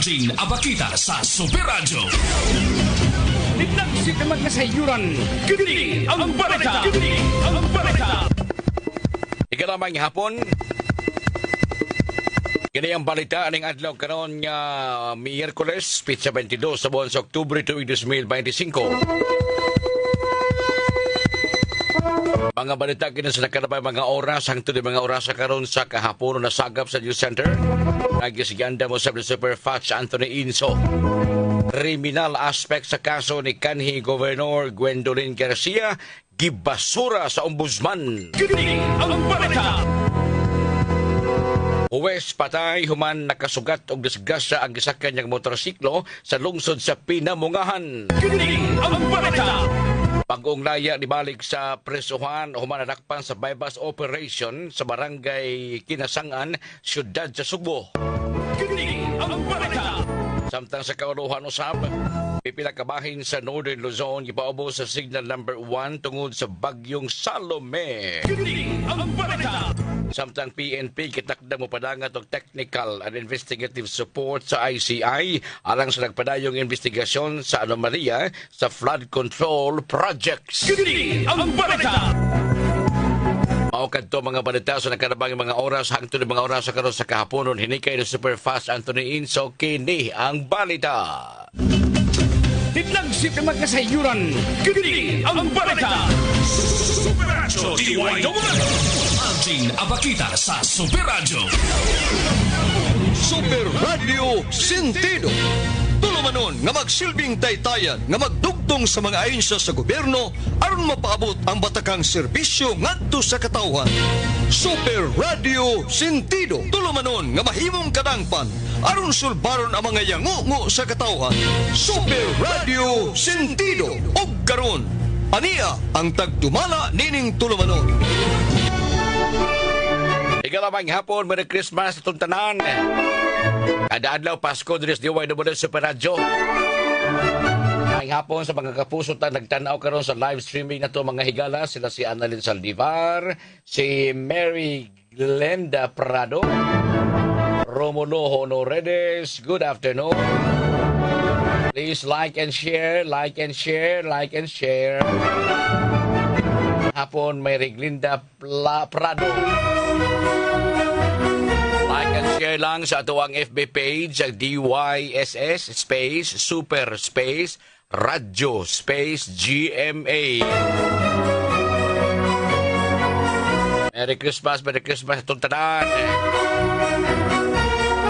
Alvin Abakita sa Super Radio. Nagsit naman kasayuran. Kini ang balita. Ikalamang hapon. Kini ang balita aning adlaw karon nga Miyerkules, Pitsa 22 sa buwan sa Oktubre tuig 2025. Mga balita kini sa nakarabay mga oras hangtod mga oras sa karon sa kahapon na sagap sa News Center. Nagisiganda mo sa Superfast Anthony Inso. Kriminal aspect sa kaso ni kanhi Governor Gwendolyn Garcia gibasura sa ombudsman. Kini ang balita. Huwes patay human nakasugat og disgrasya ang gisakyan niyang motorsiklo sa lungsod sa Pinamungahan. Kini ang balita. Bagong laya nibalik sa presuhan human nadakpan sa bypass operation sa barangay Kinasangan, siyudad sa Subo. Kini ang balita. Samtang sa kauluhan usab, pipila ka bahin sa Northern Luzon gipaubos sa signal number 1 tungod sa bagyong Salome. Kini ang balita. Samtang PNP kitakda mo padangat og technical and investigative support sa ICI alang sa nagpadayong investigasyon sa anomalya sa flood control projects. Kini ang balita. Mao kadto mga balita sa nakarabang mga oras hangtod mga oras sa karon sa kahaponon hinikay ni Superfast Anthony Inso kini ang balita. Nagsit naman kasayuran. Kini ang balita. Super Radio Alvin Abakita sa Super Radio. Super Radio Sentido. Tulumanon nga magsilbing taytayan nga magdugtong sa mga ahensya sa gobyerno aron mapaabot ang batakang serbisyo ngadto sa katawhan. Super Radio Sentido. Tulumanon nga mahimong kadangpan aron sulbaron ang mga yangungo sa katawhan. Super Radio Sentido. Og karon ania ang tagdumala nining tulumanon. Ikalamang hapon, Merry Christmas sa tuntanan. Kada adlaw Pasko diri sa DYWS Super Radio. Ang hapon sa mga kapuso ta nagtanaw karon sa live streaming nato mga higala sila si Annalyn Saldivar, si Mary Glenda Prado, Romulo Honoredes. Good afternoon. Please like and share. Hapon Mary Glenda Prado. Like and share lang sa ato ang FB page ang DYSS space Super space Radio space GMA. Merry Christmas itong tanan.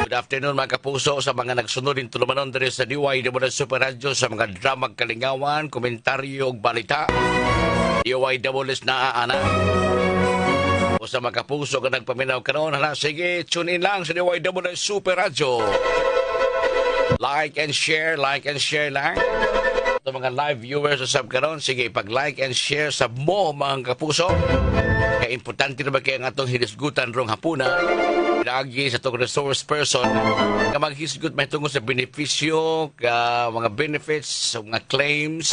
Good afternoon mga kapuso sa mga nagsunod din tulumanon diri sa DYWS Super Radio sa mga drama kalingawan, komentaryo ug balita. DYWS na ana. O sa mga kapuso ka nagpaminaw karon, hala, sige, tune in lang sa DYWS Super Radio. Like and share lang. Ito mga live viewers sa karon, sige, pag-like and share sa mo mga kapuso. Kaya importante na ba kaya nga itong hinisgutan rong hapuna, pinagi sa itong resource person, ka maghisgut may tungkol sa benepisyo, mga benefits, mga claims,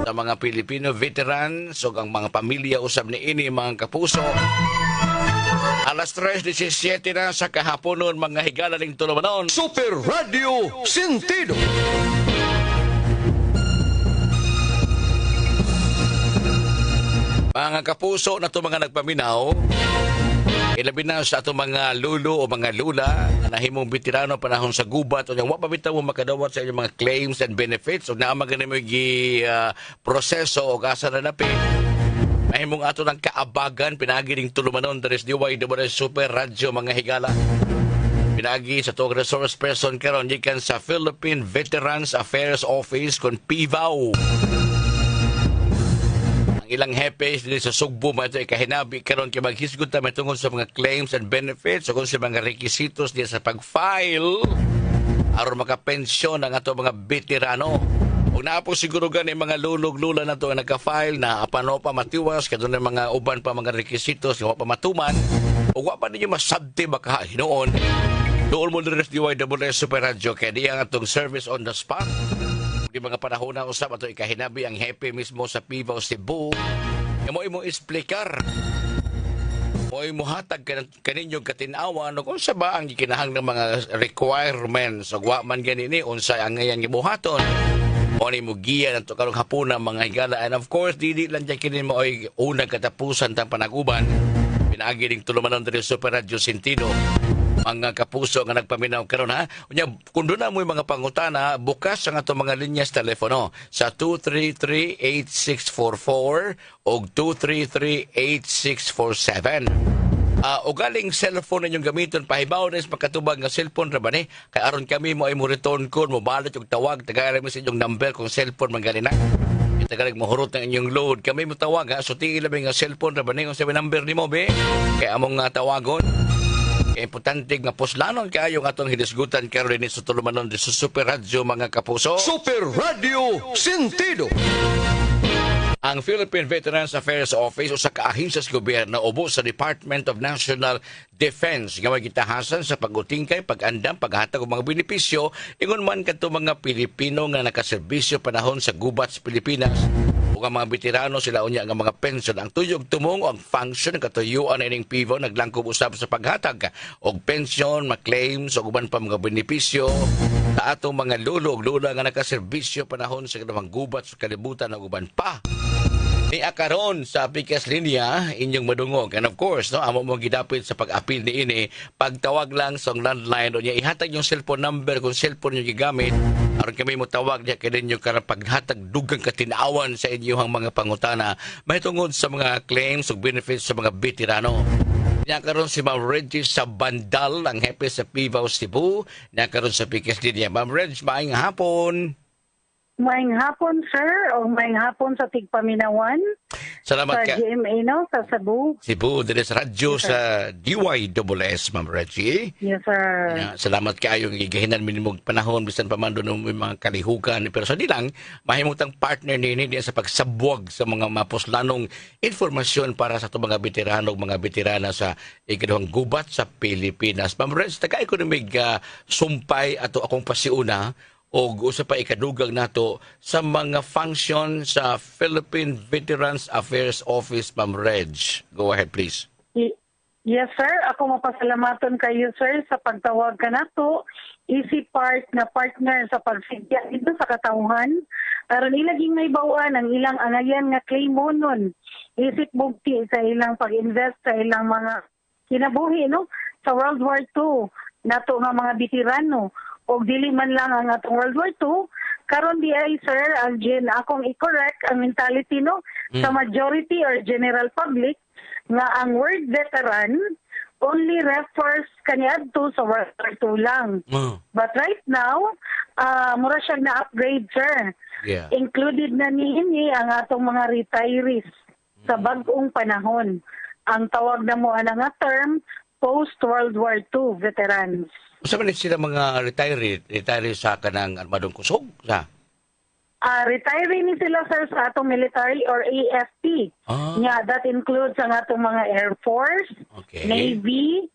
sa mga Pilipino veterans, o ang mga pamilya usab ni ini mga kapuso. Alas 3:17 na sa kahaponon mga higala ning tulumanon. Super Radio Sentido. Mga kapuso na ito mga nagpaminaw, ilabi na sa ato mga lulo o mga lula na nahimong veterano panahon sa gubat o yung wapabitaw mo makadawat sa inyong mga claims and benefits o naamag na mo proseso o kasa na napin. Mahimong ato ng kaabagan, pinagiring tulumanon dari sa DYWS Super Radio mga higala. Pinagi sa itong resource person karon gikan sa Philippine Veterans Affairs Office kung PIVAO. Ilang hepes dito sa Sugbo mo ito kahinabi karon kay maghisgot ta tungkol sa mga claims and benefits o kung sa mga requisitos diya sa pag-file aron makapensyon ang ato mga veterano. Kung naapo siguro gani mga lulog-lula na ito ang nagka-file na apano pa matiwas kadun ng mga uban pa mga requisitos wa pa matuman o wa pa ninyo masabti baka hinoon doon mo rin sa DYWS Super Radio kaya di ang atong service on the spot. Di mga panahon na usap ato ikahinabi ang hepe mismo sa PIVAO Cebu. Imo explicar Mo'y muhatag kaninyong katinawa no kung sa ba ang gikinahang ng mga requirements o wa man ganini unsay ang ngayon gibuhaton o ni mugiya ng karong hapuna mga higala. And of course, dili lang dyan kinin mo ay unang katapusan tang panaguban. Pinaagi ning tulumanon diri sa Super Radio Sentido. Mga kapuso nga nagpaminaw karon ha. Unya kun doon na mo mga pangutana, bukas ang ato mga linyas telepono sa 233-8644 o 233-8647. O galing cellphone ninyong gamiton, pahibaw na is magkatubag nga cellphone ra ba ni? Kay aron kami mo ay mo return call, mo balot yung tawag, tagalan mo sa inyong number kung cellphone man ganina. Tagalag mahurot ng inyong load. Kami mo tawag ha, so tingin lang nga cellphone ra ba ni kung sa number ni mo be? Kaya among tawagon. Kaya importante nga poslanon kayo nga atong hinisgutan karon ni sa tulumanon sa Super Radio mga kapuso. Super Radio Sentido. Ang Philippine Veterans Affairs Office o sa kaahinsya sa gobyerno ubo sa Department of National Defense nga magitahasan sa pag-utingkay, pag-andam, paghatag og mga benepisyo ingon man kadto mga Pilipino nga nakaserbisyo panahon sa gubat sa Pilipinas. Ug ang mga veterano sila unya nga mga pension ang tuyog tumong o ang function ng katuyuan ining PIVO naglangkob usab sa paghatag og pension, mga claims ug uban pa mga benepisyo sa atong mga lulo ug lula nga nakaserbisyo panahon sa kanang gubat sa kalibutan ug uban pa. Ni akaron sa Pikas Linya inyong madungog. And of course, no, amo mo gidapit sa pag-apil ni ini, pagtawag lang sa landline o niya ihatag yung cellphone number kung cellphone niyo gigamit. Aron kami mo tawag niya kay ninyo karang paghatag dugang katinawan sa inyong mga pangutana mahitungod sa mga claims ug benefits sa mga veterano. Niya karon si Ma'am Reggie sa Bandal, ang hepe sa Pivaw Cebu. Niya karon sa Pikas Linya. Ma'am Reg, maayong hapon. Maayong hapon, sir, o maayong hapon sa Tigpaminawan. Salamat sa ka. GMA, no? Sa Cebu. Cebu, dili sa radyo Yes, sa DYSS, Ma'am Reggie. Yes, sir. Salamat kayong igahinan minimog panahon bisan pa man doon may mga kalihukan pero sa dilang mahimutang partner ni sa pagsabwag sa mga mapuslanong informasyon para sa itong mga veterano mga veterana sa ikaduhang gubat sa Pilipinas. Ma'am Reg, tagay ko namig sumpay ato akong pasiuna o usa pa ikadugang nato sa mga function sa Philippine Veterans Affairs Office, Ma'am Reg. Go ahead, please. Yes, sir. Ako mapasalamaton kayo, sir, sa pagtawag ka nato. Easy part na partner sa pagsigya dito sa katauhan. Aron ilaging may bawaan ang ilang angayan nga claim mo nun. Isip bugti sa ilang pag-invest sa ilang mga kinabuhi, no? Sa World War II, nato nga mga veterano. O dili man lang ang atong World War II, karon di ay, sir, Algin, akong i-correct ang mentality, no? Sa majority or general public, nga ang word veteran only refers kaniadto sa World War II lang. But right now, mura siya na-upgrade, sir. Yeah. Included na niini ang atong mga retirees sa bagong panahon. Ang tawag na mo nga term, post-World War II veterans. Sa man sila mga retiree sa kanang armadong kusog sa? Retiree ni sila, sir, sa atong military or AFP. Yeah, that includes ang atong mga Air Force, Okay. Navy,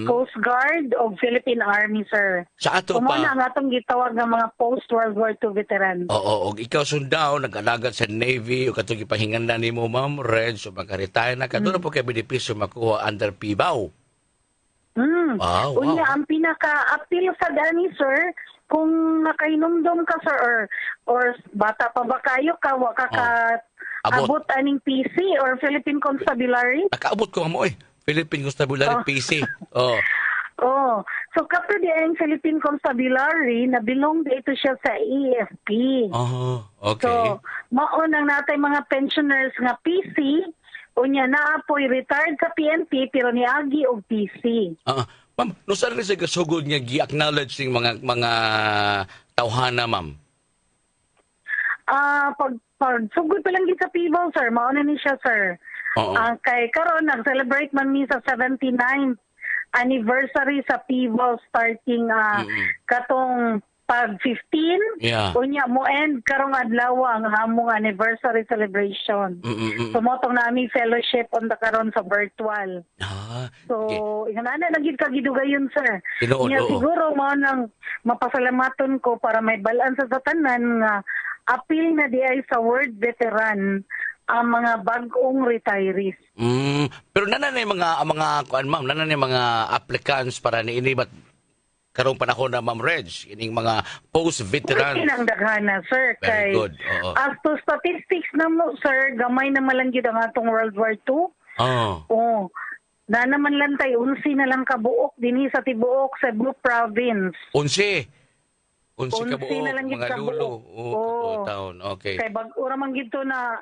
Coast Guard, o Philippine Army, sir. Sa ato Kumo na pa. ang atong gitawag ng mga post-World War II veterans. Oo, og ikaw sundao nag-alagad sa Navy o katong gipahingan na nimo, Ma'am Reg, o magka-retire na ka doon po kay benepisyo makuha under PIBAW. Wow. Unya, ang pinaka-appeal sa dani, sir, kung nakainumdum ka, sir, or bata pa ba kayo, wa ka abot aning PC or Philippine Constabulary? Nakaabot ko mo Philippine Constabulary PC. Oh. Oh, so kapag ang Philippine Constabulary, nabilong dito siya sa AFP. Oh, okay. So, maon ang natay mga pensioners nga PC, unya naapoy retired sa PNP pero niagi og PC. Ma'am, no saan rin sa gasugod nga gi-acknowledge ng mga tawhana, ma'am? Pag sugod pa lang gid sa PIVO, sir, mauna ni siya, sir. Kay karon nag-celebrate man mi sa 79th anniversary sa PIVO starting katong pag 15, unya mo end karong adlaw ang among anniversary celebration. So motong nami fellowship on the karon sa virtual. So inana na gid ka gidugayon, sir. Nya siguro mo nang mapasalamaton ko para may balansa sa tanan nga appeal na di ay sa word veteran ang mga bagong retirees. Pero nanay mga kuan ma'am, nanay mga applicants para niini bat karong panahon na Ma'am Reg, ining mga post-veteran. Ang daghana, sir. Very Kay, good. Oo. as to statistics na mo, sir, gamay na malanggit ang atong World War II. Oh. Oo. Na naman lang tayo, 11 na lang kabuok dinhi sa tibuok sa Cebu Province. 11 ka 11 buok, na lang gid mga ka lulo. buok. Oo, Oo. taon. Okay. Kay bag-ura man gito na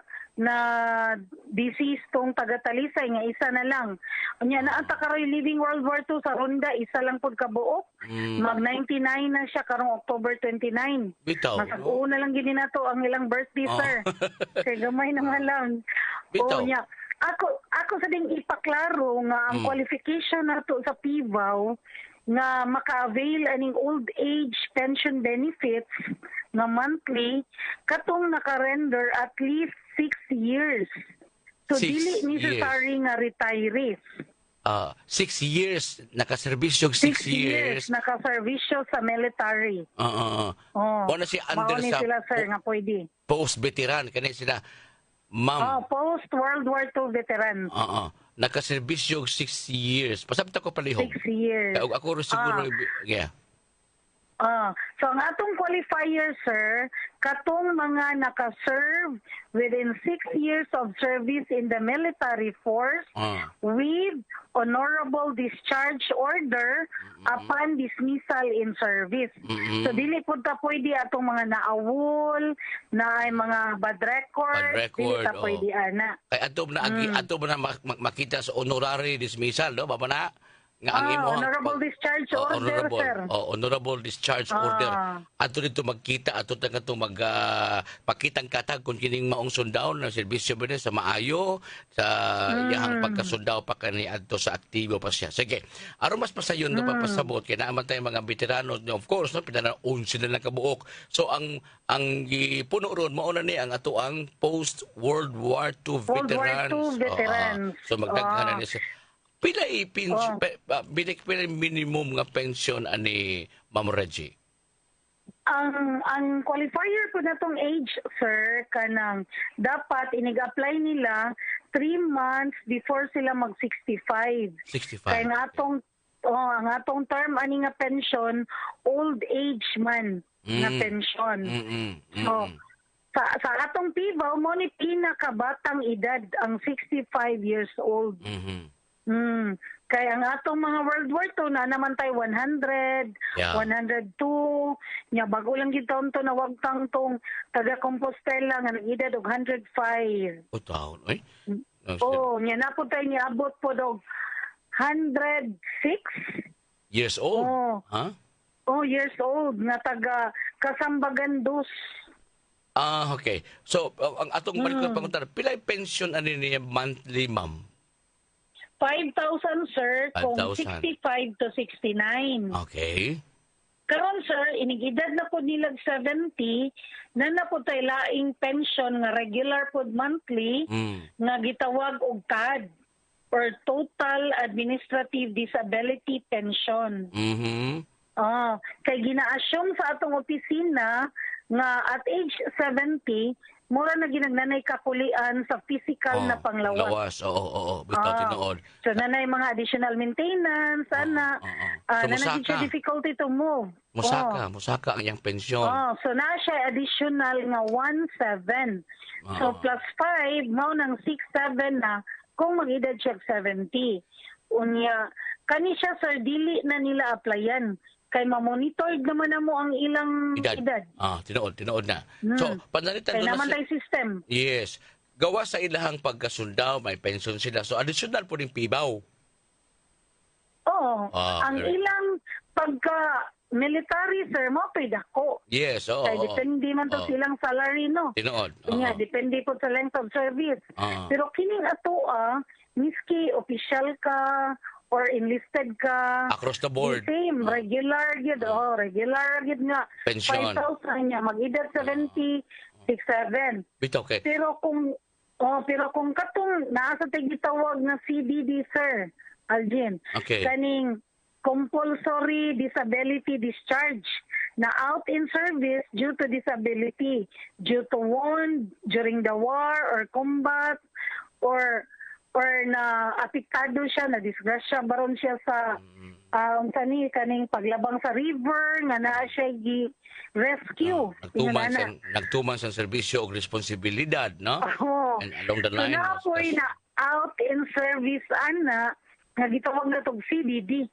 disease tong taga-Talisay nga isa na lang. Unya na ata karoy living World War II sa Ronda isa lang pud kabuok. Mag 99 na siya karong October 29. Bitaw. Masag-una lang gini nato ang ilang birthday, Oh. sir. Kay gamay naman lang. Bitaw. Nya ako sa ding ipaklaro nga ang qualification nato sa PIVAW nga maka-avail aning old age pension benefits nga monthly katong naka-render at least 6 years. So 6 dili years. necessary nga retirees. 6 years, nakaservisyo 6 years. Naka-servisyo sa military. Oo. Oh. Wala si under Mauni sa sila, sir, nga pwede. post-veteran. Kani sila, ma'am. Post-World War II veterans. Nakaservisyo 6 years. Pasabta ko palihog. 6 years. Ako rin siguro, yeah. So ang atong qualifier, sir, katong mga naka-serve within 6 years of service in the military force with honorable discharge order upon dismissal in service. So dili pud ta pwede atong mga naawol, na ay mga bad record, dili ta pwede ana. Kay ato na makita sa honorary dismissal, no? Baba na. Nga ang imo honorable discharge order, sir. Honorable discharge order. Ato dito magkita, ato ta katong pakitang katag kung kining maong sundao na serbisyo ba sa maayo sa iyang pagkasundao pa kani adto sa aktibo pa siya. Sige. Aron mas pasayon no papasabot kay naaman tay mga veterano, of course, no, pinana 11 na lang kabuok. So ang gipuno ron mao na ni ang ato ang post World War II veterans. So magdaghan ni siya. Pila minimum nga pension ani Ma'am Reggie? Ang qualifier po natong age, sir, kanang dapat inig-apply nila 3 months before sila mag-65. 65. Kaya nga ang atong term ani nga pension, old age man nga pension. So, sa atong PIVAW mo ni pinakabatang edad ang 65 years old. Kaya ang atong mga World War II na naman tayo 100, 102, nya bago lang gitaon to na wag tang tong taga Compostela nga nag-edad og 105. O taon, oy. Nya na po tayo niabot po og 106 years old. Years old na taga Kasambagan dos. Okay. So ang atong balik panguntar, pila pension ani niya monthly, ma'am? 5,000, sir, kung 5,000. 65 to 69. Okay. Karon, sir, inigidad na po nilag 70, na po tayo laing pension nga regular po monthly, nga gitawag og TAD, or Total Administrative Disability Pension. Kay gina-assume sa atong opisina nga at age 70, mura na ginagnanay kakulian sa physical na panglawas. Bitaw tinuod. So nanay mga additional maintenance, ana. So, nanay siya difficulty to move. Musaka ang iyang pensyon. So na siya additional nga 1,700. So plus 5, mao nang 6,700 na kung mag-edad siya 70. Unya, kani siya, sir, dili na nila applyan. Kay ma-monitored naman na mo ang ilang edad. Tinuod na. So, panalitan kay doon naman tayo system. Yes. Gawa sa ilahang pagkasundao, may pension sila. So, additional po rin pibaw. Ang ilang pagka-military, sir, mo dako. Yes, Kay depende man to silang salary, no? Tinuod. Depende po sa length of service. Pero kining ato, miski official ka, or enlisted ka. Across the board. Same, regular yun. Regular yun nga. Pension. 5,000 niya. Mag-edad 70, 67. Okay. Pero kung katong nasa tigitawag na CDD, sir, Algin, kaning compulsory disability discharge. na out in service due to disability, due to wound during the war or combat, or na apektado siya, na disgrasya baron siya sa kaning paglabang sa river nga naa siya rescue. Nagtuman sa serbisyo og responsibilidad, no? And along the So line. na po'y na out in service ana nga gitawag na tog CDD.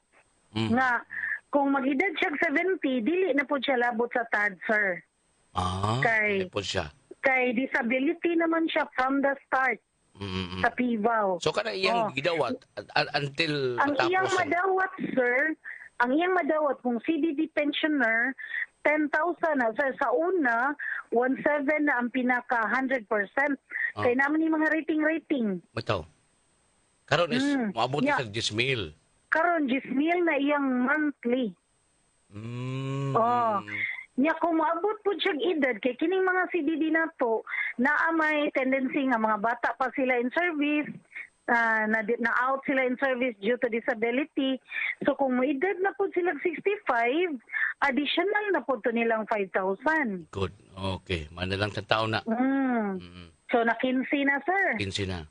Nga kung mag-edad siya 70, dili na po siya labot sa TAD, sir. Kay po siya. Kay disability naman siya from the start sa PIVAW. So kana iyang gidawat until Ang matapos iyang madawat, sir, kung CDD pensioner, 10,000 na. Sir, sa una, 1,700 na ang pinaka 100%. Kaya naman yung mga rating. Bitaw. Karon is maabot sa 10,000. Karon 10,000 na iyang monthly. Nya kung maabot po siyang edad, kay kining mga CDD na to, naa may tendency nga mga bata pa sila in service, na out sila in service due to disability. So kung may edad na po sila 65, additional na po to nilang 5,000. Good. Okay. Manalang sa tao na. So na 15 na, sir. 15 na.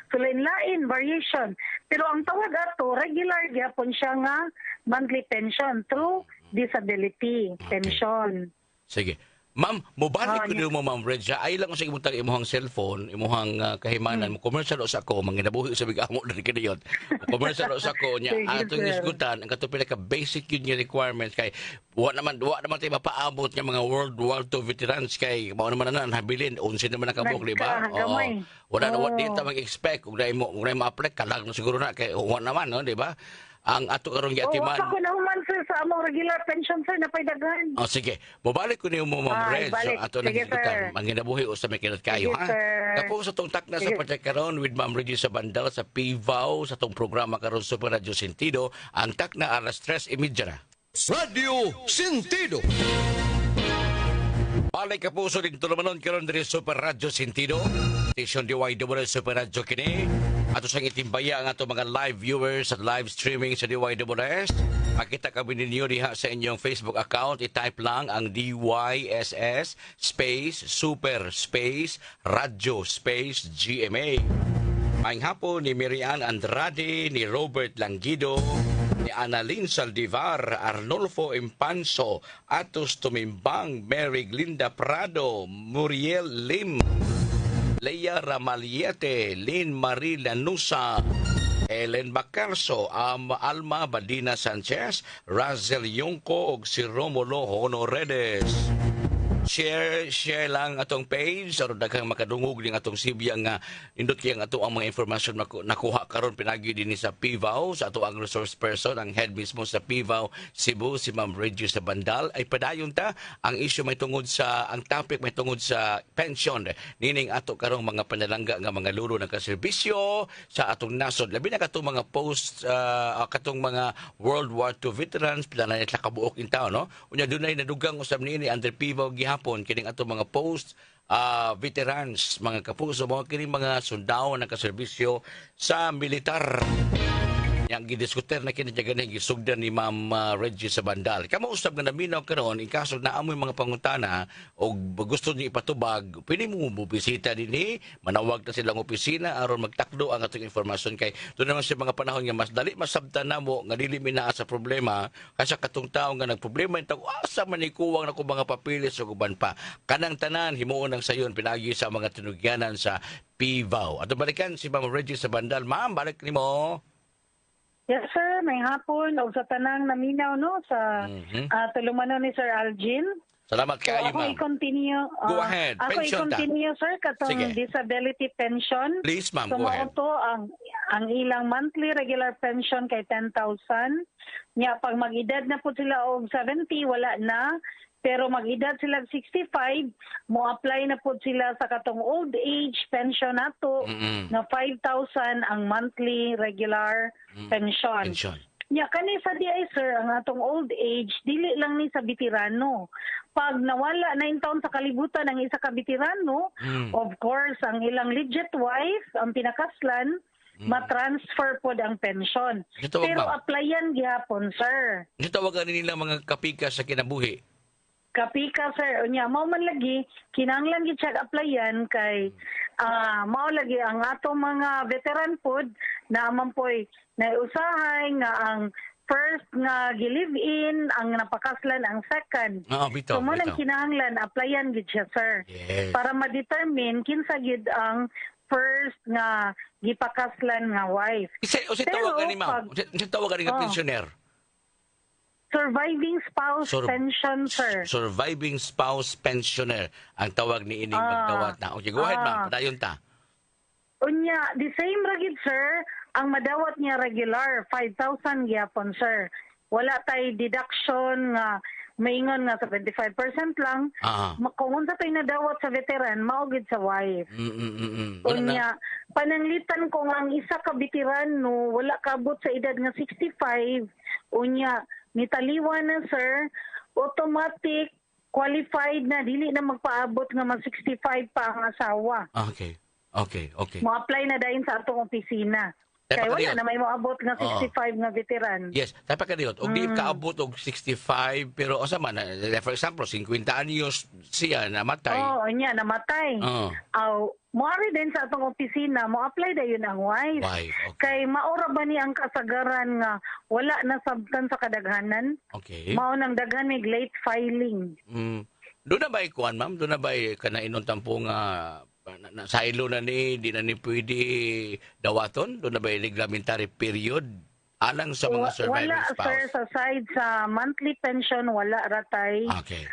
So lain-lain, variation. Pero ang tawag ato, regular gyapon siya nga monthly pension through disability pension. Sige. Ma'am, mubalik ko mo, Ma'am Regia. Ay lang ko sa imutang imuhang cellphone, imuhang kahimanan. Commercial o sa ko, manginabuhi sa bigamo na rin kaniyot. Commercial o sa ko, niya atong isgutan, ang katupila ka basic yun yung requirements kay wala naman tayo mapaabot ng mga World War II veterans kay mao naman na habilin, 11 naman nakabuk, di ba? Wala din ta mag-expect kung na ma-apply, kalag na siguro na kay wala naman, no, di ba? Ang ato karong yatiman. Ako na human, sir, sa among regular pension, sir, na paydagan. Sige. Mabalik ko niyo mo, Ma'am Red. So, ato nagkikutan. Manginabuhi o sa may kinat kayo, ha? Tapos sa itong takna sa Project karon with Ma'am Reggie sa Bandal, sa PIVAW, sa itong programa karon Super Radio Sentido, ang takna alas 3:30 na. Radio Sentido. Palay ka puso din tulumanon karon diri Super Radio Sentido. Station DYWS Super Radio kini. Ato sang itimbaya ang ato mga live viewers at live streaming sa DYWS. Makita kami ninyo diha sa inyong Facebook account. I-type lang ang DYSS space Super space Radio space GMA. Maayong hapon ni Miriam Andrade, ni Robert Langido, ni Annalyn Saldivar, Arnolfo Impanso, Atos Tumimbang, Mary Glinda Prado, Muriel Lim, Leia Ramaliete, Lynn Marie Lanusa, Ellen Bacarso, Alma Badina Sanchez, Razel Yungko, ug si Romulo Honoredes. Share lang atong page aron daghang makadungog ning atong Sibya nga indot kay ang ato ang mga information nakuha karon pinagi dinhi sa PIVAW sa ato ang resource person, ang head mismo sa PIVAW Cebu, si Ma'am Reggie sa Bandal. Ay padayon ta ang issue may tungod sa ang topic may tungod sa pension nining ato karong mga panalangga nga mga luro ng kaserbisyo sa atong nasod, labi na katong mga post katong mga World War II veterans pila na kabuok in town, no? Unya dunay nadugang usab niini under PIVAW hapon kining ato mga post veterans, mga kapuso, mga kining mga sundao na kaserbisyo sa militar. Yang gidiskuter na kinadyagan gisugdan ni Ma'am Reggie sa Bandal. Kamo usab nga naminaw karon in kaso na amoy mga pangutana o gusto niyo ipatubag, pwede mo bisita dinhi, manawag na silang opisina aron magtakdo ang atong informasyon kay doon naman sa mga panahon nga mas dali masabtan namo nga dili minaa sa problema kasi katong tawo nga nagproblema intag asa man ikuwang nako mga papilis o guban pa. Kanang tanan himuon ang sayon pinagi sa mga tinugyanan sa PIVAW. Ato balikan si Ma'am Reggie sa Bandal. Ma'am, balik nimo. Yes, sir. May hapon. O sa tanang naminaw, no? Sa tulumanon ni Sir Algin. Salamat kayo, Ako ma'am. i-continue. Go ahead. Ako Pension i-continue, sir, katong disability pension. Please, ma'am. Go ahead. So, ang ilang monthly regular pension kay 10,000. Nya, pag mag-edad na po sila og 70, wala na. Pero mag-edad sila 65, mo-apply na po sila sa katong old age pension nato na 5,000 ang monthly regular pension. Ya, kani sa DI, sir, ang atong old age, dili lang ni sa veterano. Pag nawala na yung taon sa kalibutan ng isa ka veterano, of course, ang ilang legit wife, ang pinakaslan, matransfer po ang pension. Ito, wag, Pero ma'am. applyan gyapon, sir. Ito tawagan nila mga kapika sa kinabuhi. Kapika, sir. Unya, mao man lagi, kinahanglan gid siya applyan kay mao lagi ang ato mga veteran pod na amampoy na usahay nga ang first nga gi-live-in, ang napakaslan ang second. Oo, bitaw, So mo nang bitaw. kinahanglan applyan gid siya, sir. Yes. Para ma-determine kinsa gid ang first nga gipakaslan nga wife. Isa Pero tawagan ni ma'am. pag- Isa tawagan ni nga Oh. pensioner. Surviving spouse Sur- pension, sir. Surviving spouse pensioner ang tawag ni ining magdawat na. Okay, go ahead ma'am. Padayon ta. Unya, the same ragid, sir. Ang madawat niya regular, 5,000 gyapon, sir. Wala tay deduction nga maingon nga 75% lang. Ah. Kung unsa tay nadawat sa veteran, maugid sa wife. Wala na. Unya, pananglitan ko nga ang isa ka veteran no, wala kaabot sa edad nga 65. Unya, nitaliwa na, sir. Automatic qualified na, dili na magpaabot nga mag 65 pa ang asawa. Okay. Mo-apply na dayon sa atong opisina. Dapat Kaya wala kadiyon. na may moabot nga Oo. 65 nga veteran. Yes, dapat ka diyon. Og di kaabot og 65 pero asa man for example 50 anyos siya namatay. Oo, niya namatay. Oo. Moari din sa atong opisina, mo-apply dayon ang wife. Wife, okay. Kay maura ba ni ang kasagaran nga wala na sabtan sa kadaghanan? Okay. Mao nang daghan may late filing. Doon na ba ikuan ma'am? Doon na ba kana inon tampo nga sa ilo na ni di na ni pwede dawaton? Doon na ba reglementary period alang sa mga surviving Wala, spouse? sir, sa side sa monthly pension, wala ratay Okay.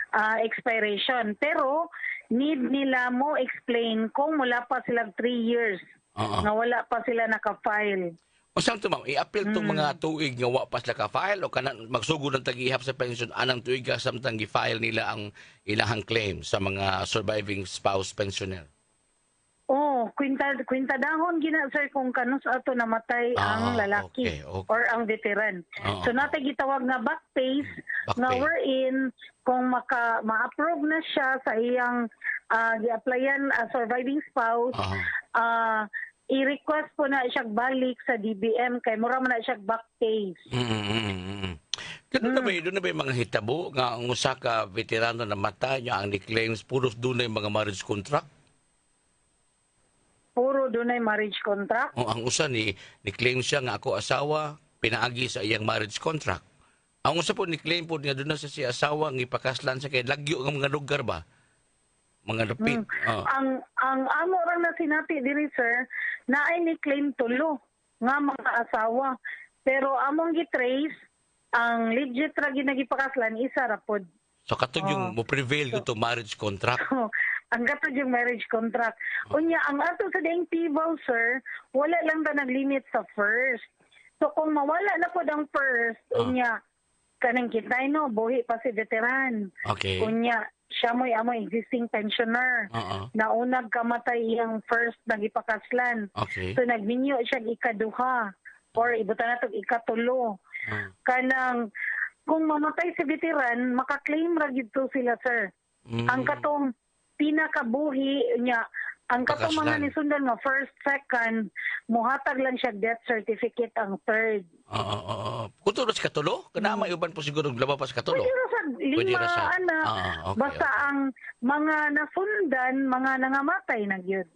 expiration. Pero, need nila mo explain kung wala pa sila 3 years Oo. na wala pa sila naka-file. O saan to ma'am? I-appeal tong mga tuig nga wa pa sila ka-file o kana magsugod ng tag-ihap sa pension anang tuig ka samtang gi-file nila ang ilahang claim sa mga surviving spouse pensioner? Oh, kwintadahon gina, sir, kung kanus ato namatay ang lalaki okay. or ang veteran. Oo. So natay gitawag nga back pays Back nga pay. wherein kung ma-approve na siya sa iyang gi-applyan surviving spouse, Oo. i-request po na siya balik sa DBM kay mura man na siya back pays. Doon na ba yung mga hitabo nga ang usa ka veterano na mata niya ang ni-claims puro doon na yung mga marriage contract? Puro dunay marriage contract. O ang usa ni-claim siya nga ako asawa pinaagi sa iyang marriage contract. Ang usa po ni-claim po niya doon na sa siya asawa ng ipakaslan sa kay lagyo ng mga lugar ba? Mga lupit. Oh. Ang amo ra na sinati diri, sir, na ay ni claim tulo nga mga asawa. Pero among gitrace ang legit ra ginagipakaslan isa ra pod. So katong yung mo prevail to marriage contract. Ang gato yung marriage contract. Unya, ang ato sa daing tibaw, sir, wala lang na nag-limit sa first. So kung mawala na po ang first, unya, kanang kitay no, buhi pa si veteran. Okay. Unya, siya mo'y amoy existing pensioner. Na unang kamatay iyang first nagipakaslan. Okay. So nagminyo siya ikaduha or ibutan na ito ikatulo. Kanang kung mamatay si veteran, makaklaim ra gito sila, sir. Ang katong pinakabuhi niya, ang katong mga Pakaslan. nisundan nga first, second, muhatag lang siya death certificate ang third. Kutulo sa katulo? Kana may uban po siguro laba pa sa katulo. Pwede ra sa Pwede lima, ra sa- anak. okay, Basta okay. ang mga nasundan, mga nangamatay na gyud.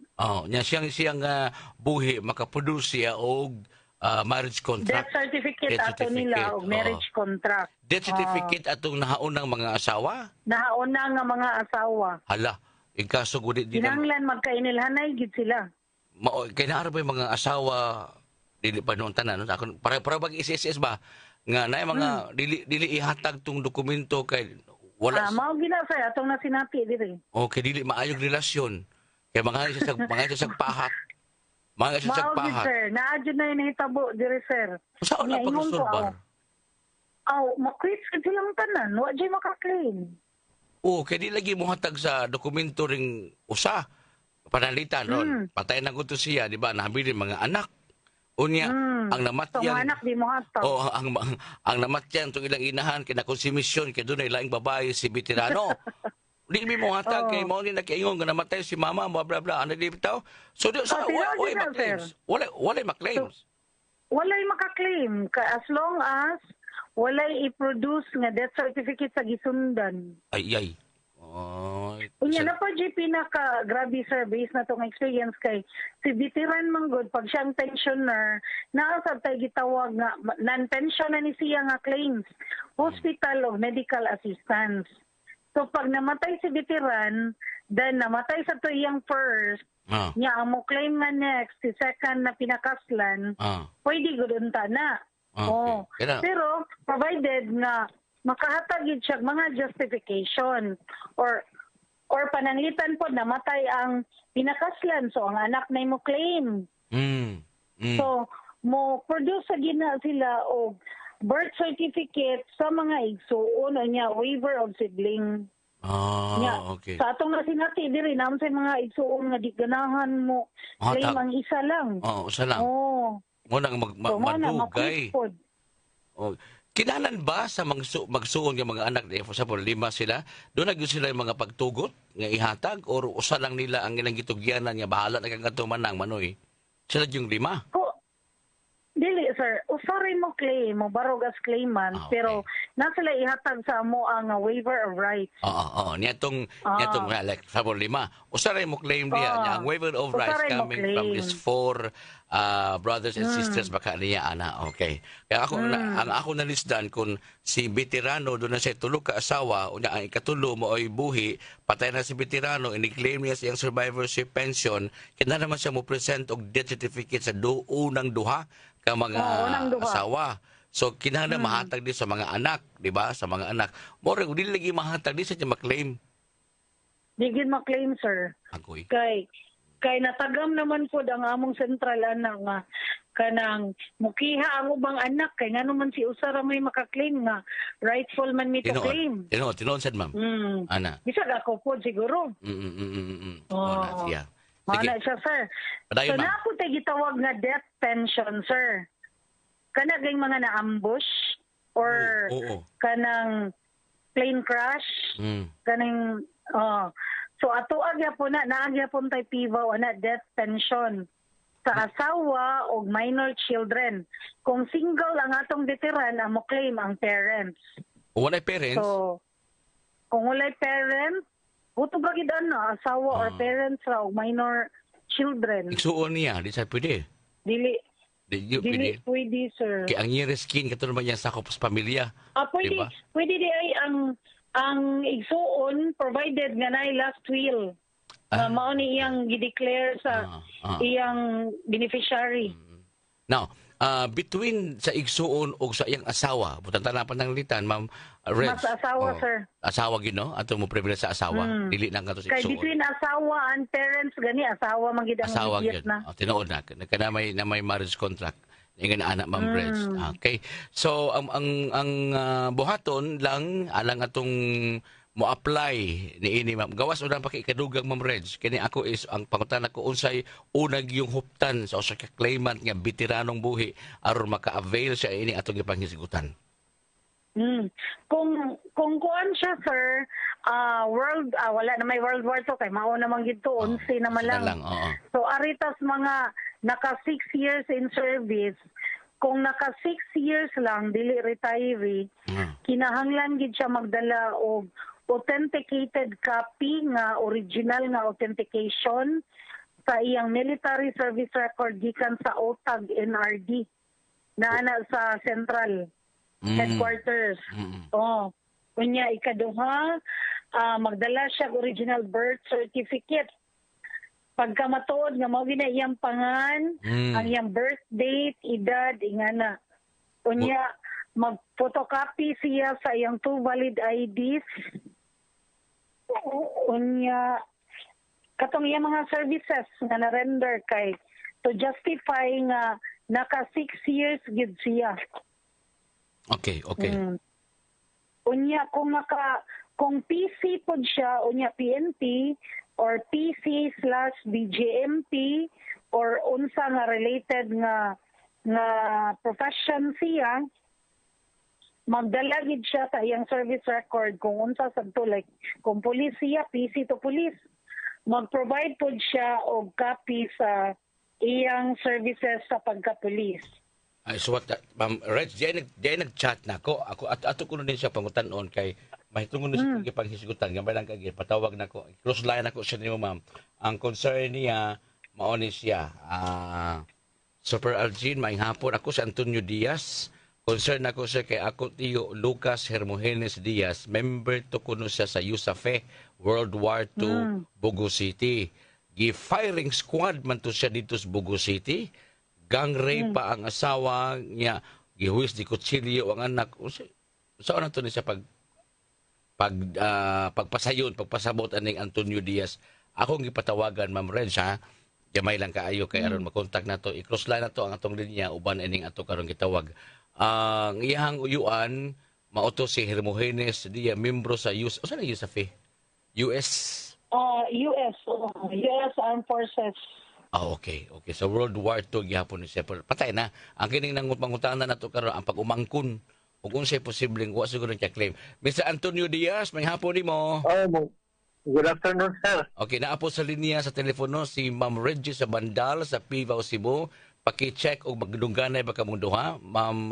Nya siyang buhi makaproduce siya og marriage contract. Death certificate Death ato nila o certificate, marriage contract. Death certificate atong nahaunang mga asawa? Nahauna nga mga asawa. Hala, ikaso gudi di na Kinanglan magkainilhanay gid sila. kay naara ba yung mga asawa dili pa noon tanan no? Ako para bag SSS ba nga naay mga dili ihatag tong dokumento kay wala Mao gina, sir, atong nasinati diri. okay dili maayong relasyon kay mga isa sa pahat mga isa sa Mao gid, pahat sir, naadyo na yung nahitabo diri, sir. saan na Nga, ingon ko, pag-resolbar makwit sa silang tanan, wa jay makaklaim. kay di lagi mo hatag sa dokumento ring usa panalitan ron patay na gusto siya di ba nabili mga anak unya ang So, namatyan mga anak di mo hatag. ang namatyan itong ilang inahan kinakonsumisyon kaya doon ay laing babae si veterano. Di mi mo hatag kay mo ni nakaingon nga namatay si mama blah blah blah ano di bitaw. So di sa tinuod wala na, ma-claims. sir. Wala ma-claims. Walay makaklaim as long as walay i-produce nga death certificate sa gisundan. Ay. Oh. Unya na po GP pinaka-grabe sir based na tong experience kay si veteran manggod pag siyang pensioner naa sa tay gitawag nga non-pension na ni siya nga claims hospital o medical assistance. So pag namatay si veteran, then namatay sa to iyang first, niya ang mo claim nga next, si second na pinakaslan, pwede gudunta na. Okay. Pero provided nga makahatag siya mga justification or pananglitan po namatay ang pinakaslan, so ang anak na mo claim. So mo produce sa gina sila og birth certificate sa mga igsuon niya waiver of sibling. Okay. Sa atong nasinati diri nam sa mga igsuon nga di ganahan mo claim ang isa lang. Isa lang. Mo nang madugay. Kinahanglan ba sa magsuon nga mga anak, for example, 5 sila, doon na sila yung mga pagtugot nga ihatag or usa lang nila ang ilang gitugyanan nga bahala na kang manang manoy? Sila yung 5? Dili sir, usaray mo claim, mo barog as claimant, pero nasa sila ihatag sa mo ang waiver of rights. Niyatong like for 5, usaray mo claim diya niya ang waiver of rights coming from these 4 brothers and sisters baka niya ana. Okay. Kaya ako ang ako nalisdan kung si veterano doon na siya tulo ka asawa, unya ang ikatulo mo ay buhi, patay na si veterano, ini-claim niya siyang survivorship pension, kinahanglan naman siya mo present og death certificate sa unang duha ka mga asawa. So kinahanglan mahatag din sa mga anak, di ba? Sa mga anak. More dili lagi mahatag din sa ma-claim. Digid ma-claim sir. Agoy. Kay natagam naman po ang among sentral anak nga kanang mukiha ang ubang anak kay ngano man si usara may maka-claim nga rightful man mi to claim. Tinuod sad ma'am. Ana. Bisag ako po siguro. Siya. Mana siya sir. Padayon, so na po tayo gitawag nga death pension sir. Kana gayng mga na-ambush or kanang plane crash, kanang so ato agya po naagya po tay pivaw ana death pension sa asawa o minor children. Kung single ang atong veteran, mo claim ang parents. Walay parents? So kung walay parents, buto ba gid na asawa or parents raw minor children. Igsuon niya, di sa pwede. Dili pwede, sir. Kaya ang year skin katulad man niya sakop sa pamilya. Pwede. Diba? Pwede di ay ang igsuon provided nga nay last will. Mao ni iyang gi-declare sa iyang beneficiary. Now, between sa igsuon o sa iyang asawa, butang na pananglitan, Ma'am Reg. Mas asawa, sir. Asawa gid no? Ato mo privilege sa asawa. Dili lang kato sa igsuon. Kay between asawa and parents gani asawa man gid ang asawa immediate gid. na. Tinuod na may marriage contract. Ingon anak Ma'am Reg. Okay. So ang buhaton lang alang atong mo apply niini ma'am. Gawas unang pakikadugang Ma'am Reg. Kini ako is ang pangutana ko unsay unag yung huptan sa usa ka claimant nga veteranong buhi aron maka-avail siya ini atong ipanghisgutan. Kung kuan siya sir, wala na may World War II kay mao naman gid to 11 naman lang. So aritas mga naka 6 years in service, kung naka 6 years lang dili retiree, kinahanglan gid siya magdala og authenticated copy nga original nga authentication sa iyang military service record gikan sa OTAG NRD na sa central headquarters. Kunya ikaduha, magdala siya og original birth certificate. Pagka matuod nga mao gina iyang pangan, ang iyang birth date, edad, ingana. Kunya mag-photocopy siya sa iyang 2 valid IDs. Unya katong iyang mga services nga na-render kay to justify nga naka 6 years gid siya. Okay. Unya kung PC pod siya, unya PNP or PC/BJMP or unsa nga related nga profession siya, magdalagid siya sa iyang service record kung unsa sabto, like kung police siya, PC to police, mag-provide pod siya og copy sa iyang services sa pagka-police. Ay, so what, Ma'am Reg, diyan nag-chat na ako. Ato ko na din siya pangutan-on kay mahitungod na siya panghisgutan. Gambay lang kagay, patawag na ko. Cross line ako siya niyo, ma'am. Ang concern niya, maoni siya. Super Algin, maing hapon. Ako si Antonio Diaz. Concern ako siya kay ako tiyo Lucas Hermogenes Diaz. Member to kuno siya sa USAFE, World War II, Bugo City. Gi-firing squad man to siya dito sa Bugo City. Gang rape pa ang asawa niya, gihuwis di kutsilyo ang anak. Saan na to niya pagpasabot aning Antonio Diaz. Akong gipatawagan, Ma'am Reg, ha? Gamay lang kaayo kay aron makontak na to. I-cross line na to ang atong linya, uban aning ato karon gitawag. Ang iyang uyuan, mauto si Hermogenes Diaz, membro sa US. O saan na USAFE? US? US Armed Forces. Okay. So World War II gihapon ni siya. Patay na. Ang kining nangutangan na to karon ang pag-umangkon. Ug unsay posibleng wa siguro niya claim. Mr. Antonio Diaz, may hapon nimo. Good afternoon, sir. Okay, naapo sa linya sa telepono si Ma'am Reggie sa Bandal sa Pivao, Cebu. Paki-check og magdungganay ba kamong duha, Ma'am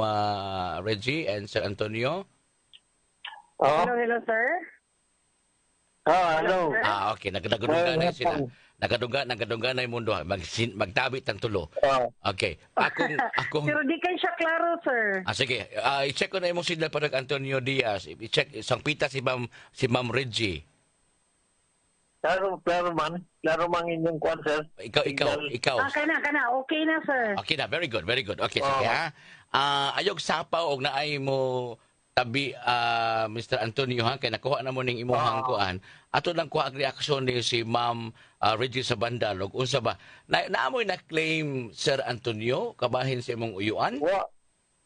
Reggie and Sir Antonio? Hello, sir. Hello. Okay, nagdungganay sila. Nagadungganay mundo magtabit ang tulo. Okay. Akong Pero di kayo siya klaro, sir. sige. I-check ko na imong signal para kay Antonio Diaz. I-check isang pita si Ma'am Reggie. Klaro man inyong kwan, sir. Ikaw. Kana. Okay na, sir. Okay na, very good. Okay, sige ha. Ayog sapaw og naay mo tabi Mr. Antonio ha kay nakuha na mo ning imong kuan. Ato lang kuha ang reaksyon ni si Ma'am Reggie sa Bandal og unsa ba? Naamoy na claim Sir Antonio kabahin sa imong uyuan?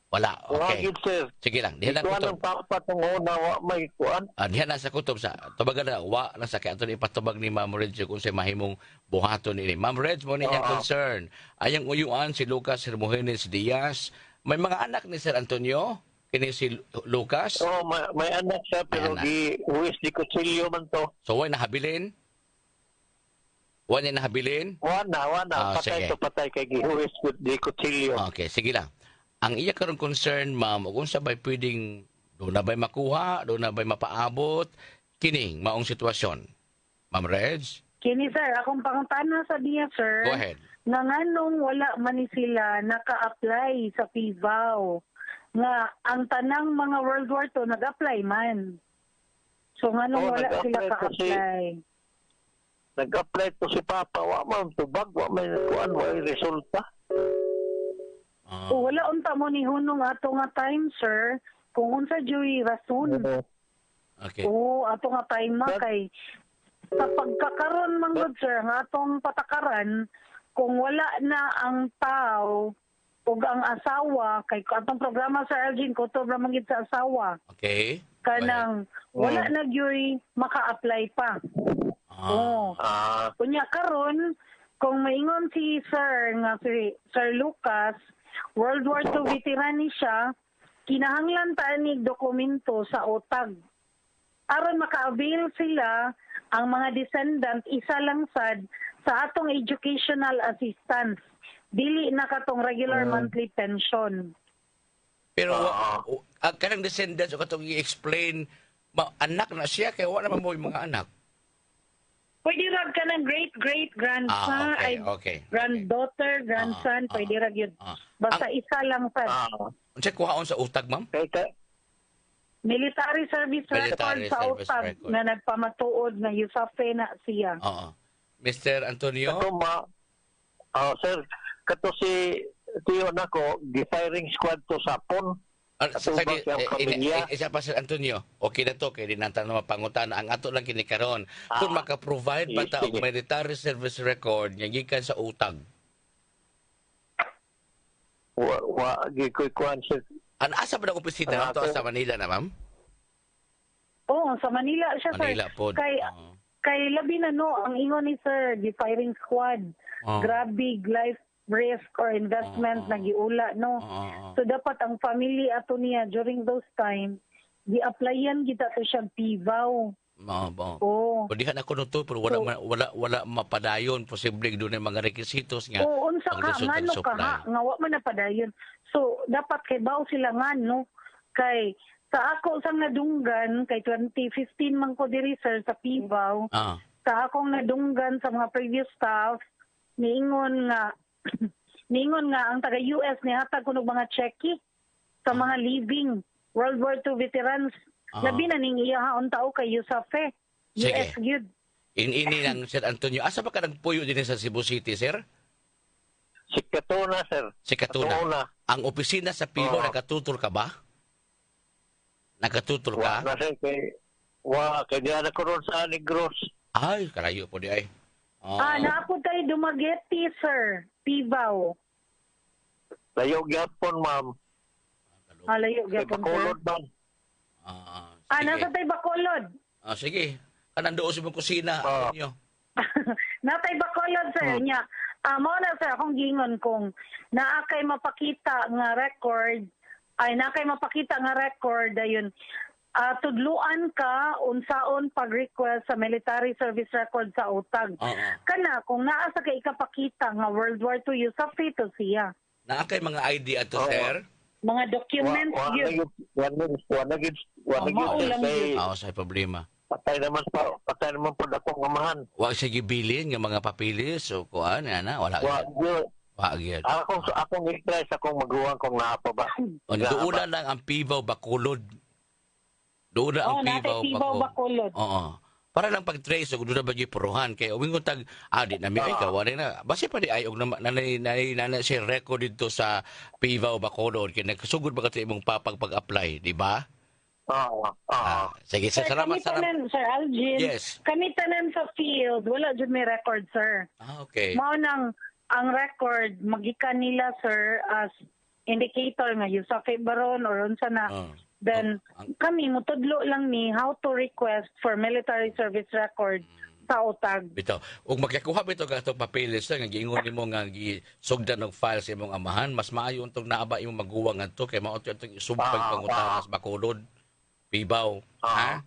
Wala. Okay. Sir. Sige lang. Dihan lang kutob. Ikuan ang papatungo na may kuan. Dihan lang sa kutob sa tubagan na wa lang sa kay Antonio ipatubag ni Ma'am Reggie kung sa mahimong buhaton ini. Ma'am Reggie mo niyang concern. Ayang uyuan si Lucas Hermogenes Diaz. May mga anak ni Sir Antonio? Kini si Lucas? May anak siya pero huwis di kutsilyo man to. So, why nahabilin? Wala niya nahabilin? Wala. Patay kay gihuwis di kutsilyo. Okay, sige lang. Ang iya karong concern, ma'am, kung sa ba'y pwedeng doon na ba'y makuha, doon na ba'y mapaabot, kining maong sitwasyon. Ma'am Reg? Kini, sir. Akong pangutana sa niya, sir. Go ahead. Nga nganong wala man ni sila naka-apply sa PIVAO. Nga ang tanang mga World War II nag-apply man. So nganong wala sila ka-apply. Nag-apply to si Papa. Wa man tubag. Wa may kuan. Wa resulta. Wala unta mo ni hunong ato nga time, sir. Kung unsa joy rason. Okay. Ato nga time na kay sa pagkakaroon man gud, sir, nga atong patakaran kung wala na ang tao ug ang asawa kay atong programa sa Elgin kutob ra man gid sa asawa. Okay. Kanang wala na gyud maka-apply pa. Kunya karon kung maingon si Sir nga si Sir Lucas, World War II veteran ni siya, kinahanglan ta ni dokumento sa utag. Aron maka-avail sila ang mga descendant isa lang sad sa atong educational assistance. Dili na katong regular monthly pension. Pero kanang descendants o katong i-explain, anak na siya kaya wala naman mo yung mga anak. Pwede rag ka ng great-great-grandson, granddaughter, grandson, pwede rag yun. Basta isa lang pa. Unsay kuhaon sa utag, ma'am? Military service record sa utag na nagpamatuod na USAFE na siya. Mr. Antonio? Sir, kato si tiyo na ko, di-firing squad to sa PON. Isa pa Sir Antonio, okay na to, kaya dinantan na mapangutan. Ang ato lang kinikaroon, kung maka-provide ba ta og military service record, niya gikan sa utag? Gikuan sir. Asa ba na opisina na to sa Manila na, ma'am? Sa Manila siya, Manila sir. po. Kay labi na no, ang ingon ni Sir, the firing squad. Grab big life risk or investment na giula, no? So dapat ang family ato niya during those time, gi-applyan kita to siya PIVAW. Oh. Pwede na ko to pero wala mapadayon, posible doon ang mga requisitos nga. Oo, unsa ka ngano ka ha, nga wa man napadayon. So dapat kay baw sila ngano kay sa ako sang nadunggan kay 2015 man ko diri sir sa PIVAW. Sa akong nadunggan sa mga previous staff niingon nga ang taga US ni hatag kuno mga cheque sa mga living World War II veterans. Labi na ning iyahaon tao kay Yusafe. US gyud. Ini ng Sir Antonio. Asa pa ka nagpuyo din sa Cebu City, sir? Si Katuna, sir. Si Katuna. Ang opisina sa PIVAW, nakatutor ka ba? Nakatutor ka? Wala, sir. Kaya diyan ako ron sa Negros. Ay, kalayo po di ay. Naapod tayo Dumaguete, sir. PIVAW. Layo gyapon, ma'am. Layo gyapon, sir. Bacolod, ma'am. Nasa tayo Bacolod. Sige. Kanando sa mong kusina. Niyo. Natay Bacolod, sir. Nya. Mao na, sir, akong gingon kung naakay mapakita nga record, ayun, tudluan ka unsaon pag-request sa military service record sa utag. Kana, kung naa sa kay ikapakita nga World War II, sa fito siya. Naakay mga ID ato, sir? Mga documents yun. Sa problema. Patay naman po akong amahan. Wa siya gibilin nga mga papilis o kuan ana wala. Wa gyud. Akong i-try sa akong maguwang kung naapa ba. Doon lang ang PIVAW Bacolod. Doon ang PIVAW Bacolod. Oo. Para lang pag-trace og doon na bagay puruhan kay uwing tag di na mi ay kawan na basi pa di ay og nanay si record dito sa PIVAW Bacolod kay nagsugod ba ka imong pag-apply, di ba? Sige, sir, salamat. Sir Algin, kami tanan sa field, wala dyan may record, sir. Okay. Mao nang ang record, magikan nila, sir, as indicator nga, yung sa baron or unsa na. Then, kami, mutudlo lang ni how to request for military service record sa utag. Bitaw, ug magkakuha bitaw ka itong papeles nga giingon nimo nga gisugdan og file sa imong amahan, mas maayo untong naaba imong maguwang adto kay mao itong isumpag pangutana sa Bacolod. PIVAW. Ha?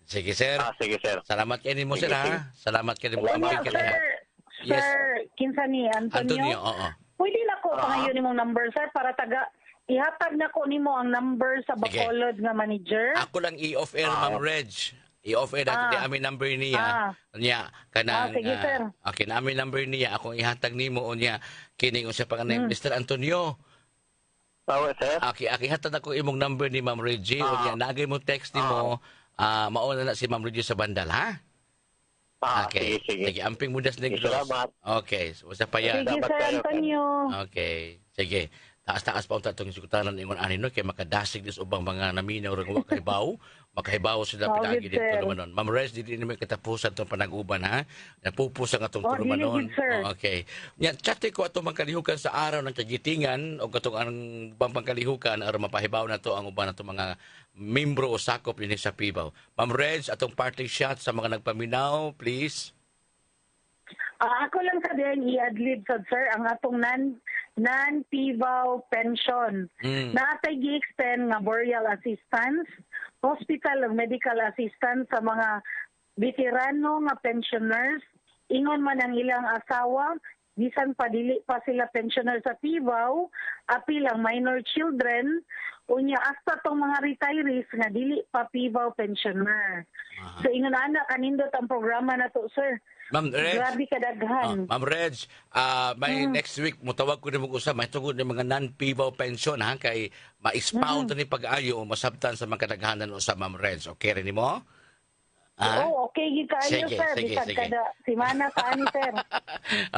Sige, sir. Sige, sir. Salamat kayo mo, sir, ha? Salamat kayo mo. Sir, kinsa ni Antonio? Pwede na ko pangayon nimong number, sir, para ihatag na ko nimo ang number sa Bacolod nga manager. Ako lang i-off-air, Ma'am Reg. I-off-air natin di aming number niya. Sige, sir. Okay, na aming number niya. Akong ihatag nimo niya. Kining sa pangalan Mr. Antonio. Sir? Okay, hatad ako imong number ni Ma'am Reggie. O niya, nagay mo text ni mo. Mauna na si Ma'am Reggie sa bandal, ha? Okay. Sige, amping mudas Negros. Salamat. Okay, so sa paya. Sige, Sir Antonio. Okay, sige. Taas-taas pa ang tatong isukutanan ingon ani no kay makadasig dis ubang mga naminaw ug makahibaw sila pinagi dito naman. Ma'am Rez, di naman katapusan itong panag-uban, ha? Napupusan atong tulumanon. Okay. Yan, chati ko atong mangkalihukan sa araw ng kagitingan o katong ang pangkalihukan aron mapahibaw na to ang uban natong mga membro o sakop din sa PIVAW. Ma'am Rez, atong parting shot sa mga nagpaminaw, please. Ako lang sa din i-adlib sa sir ang atong non-PIVAW pension. Naatay gi-extend nga burial assistance, hospital ug medical assistance sa mga veterano nga pensioners. Ingon man ang ilang asawa, bisan pa dili pa sila pensioner sa PIVAW, apil ang minor children, unya hasta tong mga retirees nga dili pa PIVAW pensioner. So ingon ana kanindot ang programa na to, sir. Ma'am Reg, grabe kadaghan. Ma'am Reg, may next week mutawag ko nimo usab may tungod ng mga non-PIVAW pension, ha, kay ma-expound ni pag-ayo o masabtan sa mga kadaghanan usab, Ma'am Reg. Okay rin nimo? Okay, gikayo, sir. Bisag kada simana sa ani, sir.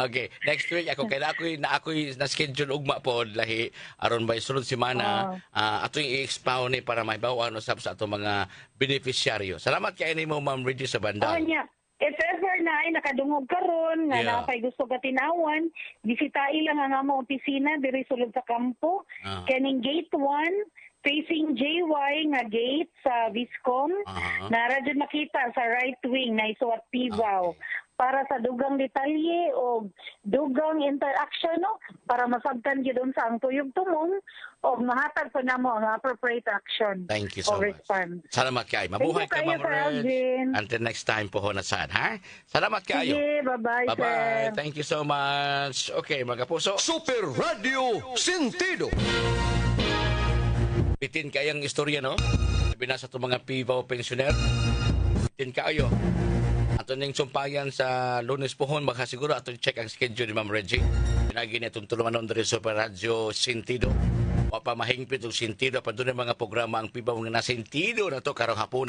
Okay, next week ako kaya ako'y na-schedule ugma po lahi aron by sunod semana ato i-expound ni para mahibaw usab sa ato mga beneficiaryo. Salamat kay nimo, Ma'am Reggie sa banda. If ever na ay nakadungog karon nga napay gusto ka tinawan, bisitahi lang ang among opisina diri sulod sa kampo. Kaning gate 1 facing JY nga gate sa Viscom. Nara dyan makita sa right wing na isuwat PIVAW. para sa dugang detalye o dugang interaction, no, para masabtan gyud sa ang tuyog tumong o mahatag pa namo ang appropriate action. Thank you so o much. response. Salamat kayo. Mabuhay ka, Thank you Ma'am kayo, Sir Reg. Alvin. Until next time po, Honasan, ha? Salamat kayo. Sige, bye-bye, Bye-bye. sir. Thank you so much. Okay, mga kapuso. Super Radio Sentido. Bitin kayang istorya, no? Sabi na sa itong mga pivaw pensioner. Bitin kayo. Ato ning sumpayan sa Lunes pohon, makasiguro ato check ang schedule ni Ma'am Reggie. Pinagi na itong tulumanon diri sa Super Radio Sentido. O pa mahingpit og sentido pa doon mga programa ang pibaw nga na sentido na to karong hapon.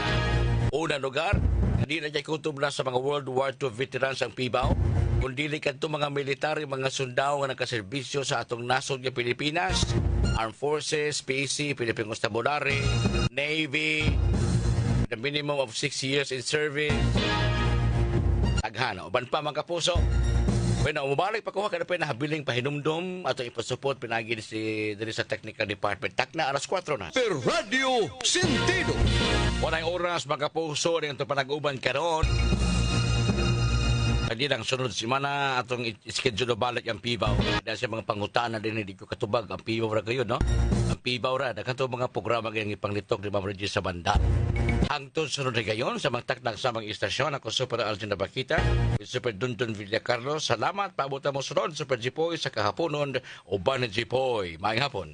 Unang lugar, hindi na dyan kutob na sa mga World War II veterans ang pibaw. Kundi kadto mga military, mga sundao nga nakaserbisyo sa atong nasod nga Pilipinas, Armed Forces, PC, Philippine Constabulary, Navy, the minimum of 6 years in service. Taghana, uban pa mga kapuso. Bueno, mabalik pa kuha ka na habiling pahinumdum ato ipasupot pinagi si diri sa Technical Department. Takna alas 4 na. Super Radio Sentido. Walay oras mga kapuso rin ito panag-uban karon. Hindi lang sunod simana atong schedule balik ang pibaw. Dahil sa mga pangutana din hindi ko katubag ang pibaw ra kayo, no? Ang pibaw ra daghang mga programa kayang ipanglitok ni Ma'am Reggie sa banda. Hangtod sunod na gayon sa mga taknak sa mga istasyon ako Super Alvin Abakita, Super Dundon Villacarlos. Salamat paabot mo sunod Super Jipoy sa kahaponon o Ban Jipoy. Maayong hapon.